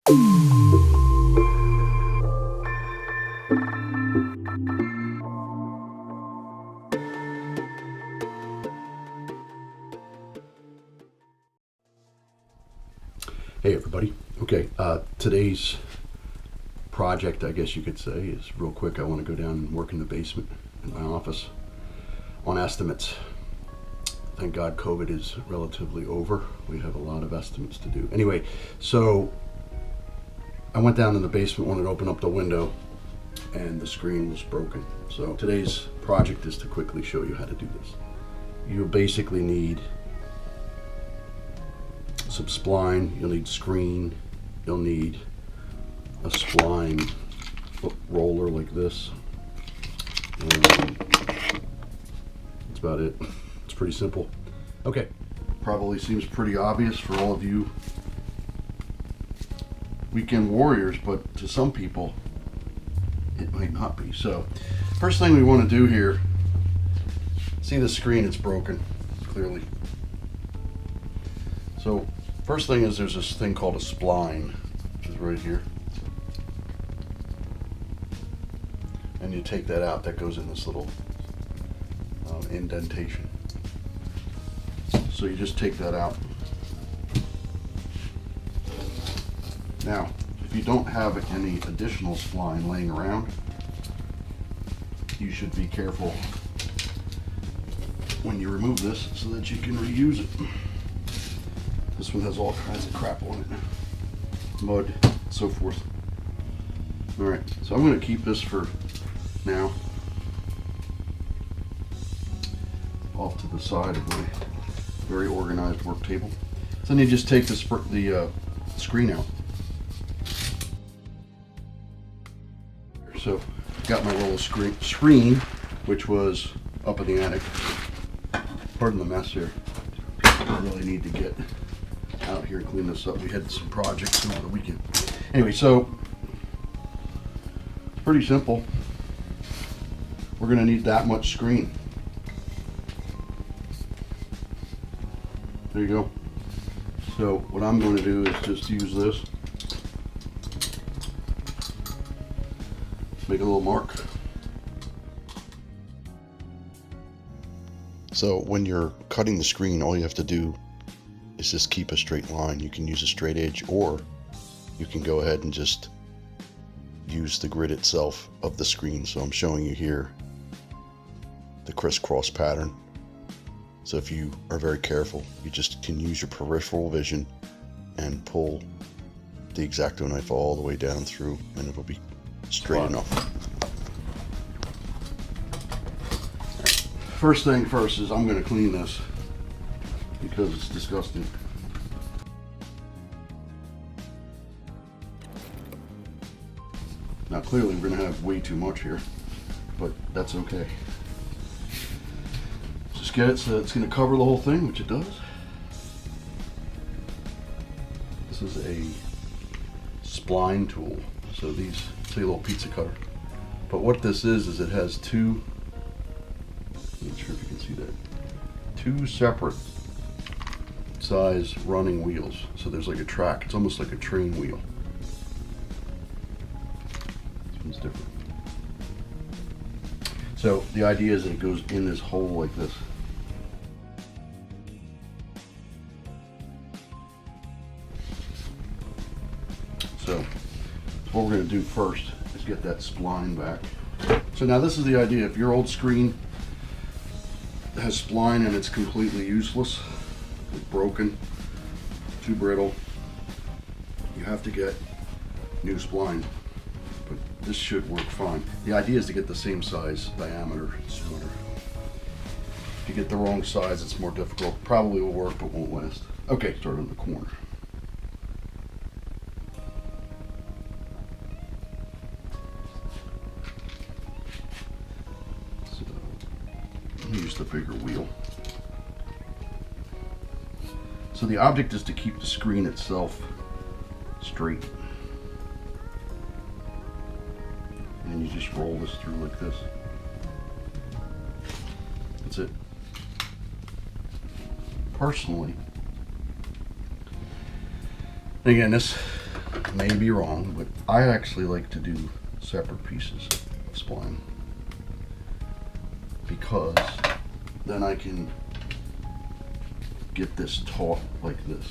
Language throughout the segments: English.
Hey everybody. Okay, today's project, I guess you could say, is real quick. I want to go down and work in the basement in my office on estimates. Thank God COVID is relatively over. We have a lot of estimates to do. Anyway, so I went down in the basement, wanted to open up the window, and the screen was broken. So today's project is to quickly show you how to do this. You basically need some spline, you'll need screen, you'll need a spline roller like this, and that's about it. It's pretty simple. Okay, probably seems pretty obvious for all of you weekend warriors, but to some people it might not be. So first thing we want to do here, see the screen, it's broken clearly. So first thing is there's this thing called a spline, which is right here. And you take that out, that goes in this little indentation. So you just take that out. Now, if you don't have any additional spline laying around, you should be careful when you remove this so that you can reuse it. This one has all kinds of crap on it, mud, so forth. All right, so I'm going to keep this for now off to the side of my very organized work table. So then you just take the screen out. So got my roll of screen, which was up in the attic. Pardon the mess here. I really need to get out here and clean this up. We had some projects over the weekend. Anyway, so pretty simple. We're going to need that much screen. There you go. So what I'm going to do is just use this. Make a little mark. So when you're cutting the screen, all you have to do is just keep a straight line. You can use a straight edge, or you can go ahead and just use the grid itself of the screen. So I'm showing you here the crisscross pattern. So if you are very careful, you just can use your peripheral vision and pull the X-Acto knife all the way down through, and it'll be straight enough. First thing first is I'm going to clean this because it's disgusting. Now clearly we're going to have way too much here, but that's okay. Just get it so it's going to cover the whole thing, which it does. This is a spline tool. So these, say a little pizza cutter. But what this is it has two, I'm not sure if you can see that, two separate size running wheels. So there's like a track, it's almost like a train wheel. This one's different. So the idea is that it goes in this hole like this. So what we're going to do first is get that spline back. So now this is the idea. If your old screen has spline and it's completely useless, it's broken, too brittle, you have to get new spline. But this should work fine. The idea is to get the same size diameter sooner. If you get the wrong size, it's more difficult. Probably will work, but won't last. Okay, start on the corner. Use the bigger wheel. So the object is to keep the screen itself straight. And you just roll this through like this. That's it. Personally, again, this may be wrong, but I actually like to do separate pieces of spline, because then I can get this taut like this.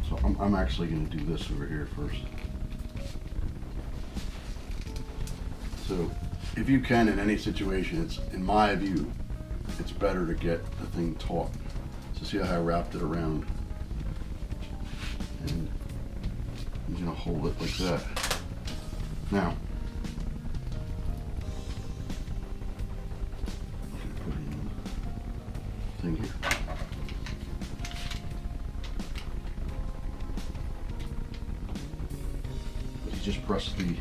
So I'm actually going to do this over here first. So if you can, in any situation, it's, in my view, it's better to get the thing taut. So see how I wrapped it around? And I'm going to hold it like that. Now, put in the thing here. You just press the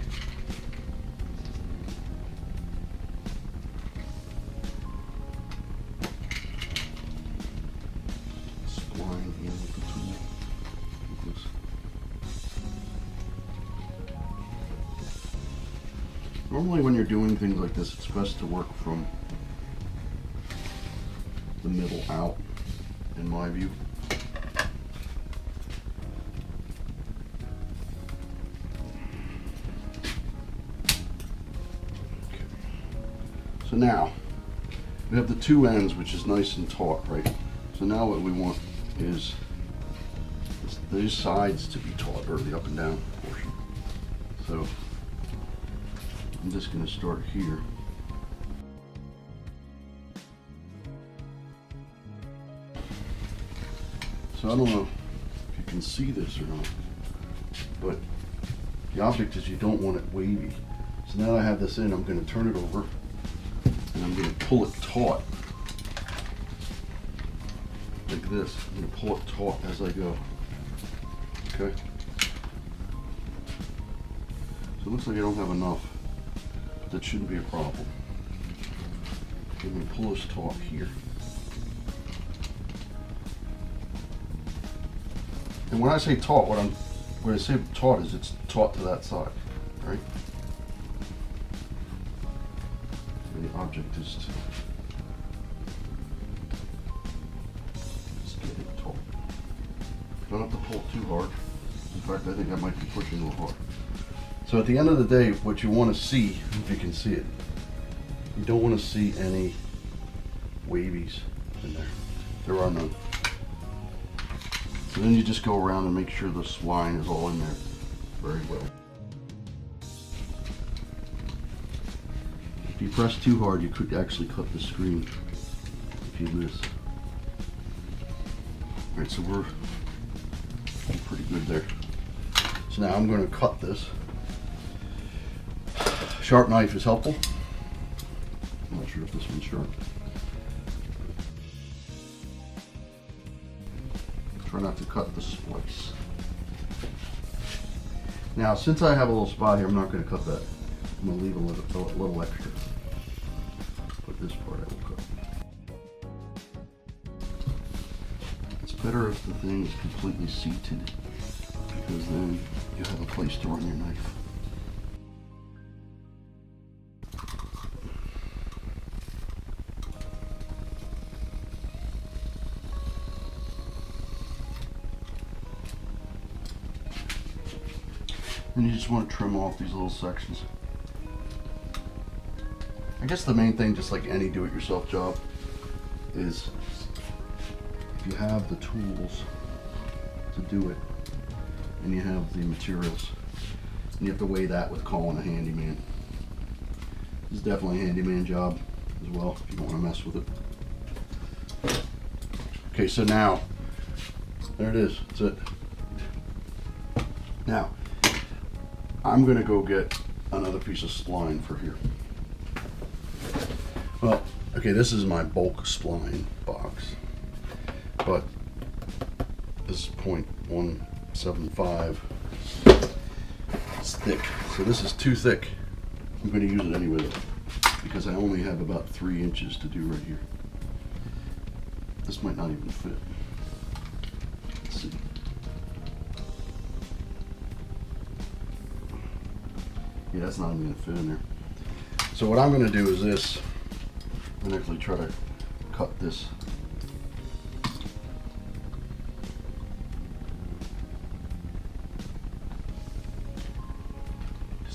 spline in with the tool. Like this. Normally when you're doing things like this, it's best to work from the middle out, in my view. Okay. So now, we have the two ends, which is nice and taut, right? So now what we want is these sides to be taut, or the up and down portion. So I'm just going to start here. So I don't know if you can see this or not, but the object is you don't want it wavy. So now I have this in, I'm going to turn it over and I'm going to pull it taut like this. I'm going to pull it taut as I go. Okay. So it looks like I don't have enough, but that shouldn't be a problem. I'm going to pull this taut here. And when I say taut, when I say taut is it's taut to that side, right? And the object is to just get it taut. You don't have to pull too hard. In fact, I think I might be pushing a little hard. So at the end of the day, what you want to see, if you can see it, you don't want to see any wavies in there. There are none. So then you just go around and make sure the spline is all in there very well. If you press too hard, you could actually cut the screen if you do this. Alright, so we're pretty good there. So now I'm going to cut this. Sharp knife is helpful. I'm not sure if this one's sharp. Try not to cut the splice. Now, since I have a little spot here, I'm not going to cut that. I'm going to leave a little extra. But this part I will cut. It's better if the thing is completely seated, because then you have a place to run your knife. And you just want to trim off these little sections. I guess the main thing, just like any do-it-yourself job, is if you have the tools to do it, and you have the materials, and you have to weigh that with calling a handyman. This is definitely a handyman job as well, if you don't want to mess with it. Okay, so now, there it is, that's it. Now, I'm going to go get another piece of spline for here. Well, okay, this is my bulk spline box, but this is 0.175. It's thick, so this is too thick. I'm going to use it anyway though, because I only have about 3 inches to do right here. This might not even fit. Let's see. Yeah, that's not even going to fit in there. So what I'm going to do is this. I'm going to actually try to cut this.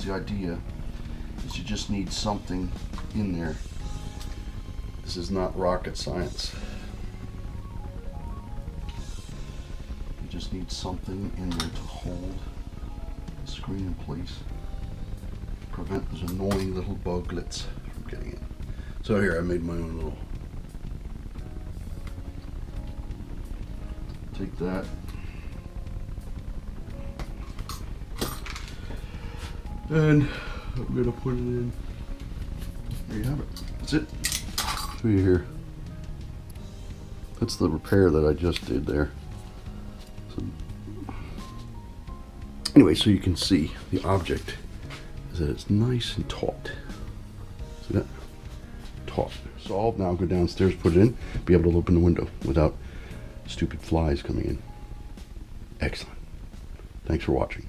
the idea is you just need something in there. This is not rocket science. You just need something in there to hold the screen in place. Prevent those annoying little buglets from getting in. So here, I made my own little. Take that. And I'm gonna put it in. There you have it. That's it. Show you here. That's the repair that I just did there. So, anyway, so you can see the object is that it's nice and taut. See that? Taut. Solved. Now go downstairs, put it in, be able to open the window without stupid flies coming in. Excellent. Thanks for watching.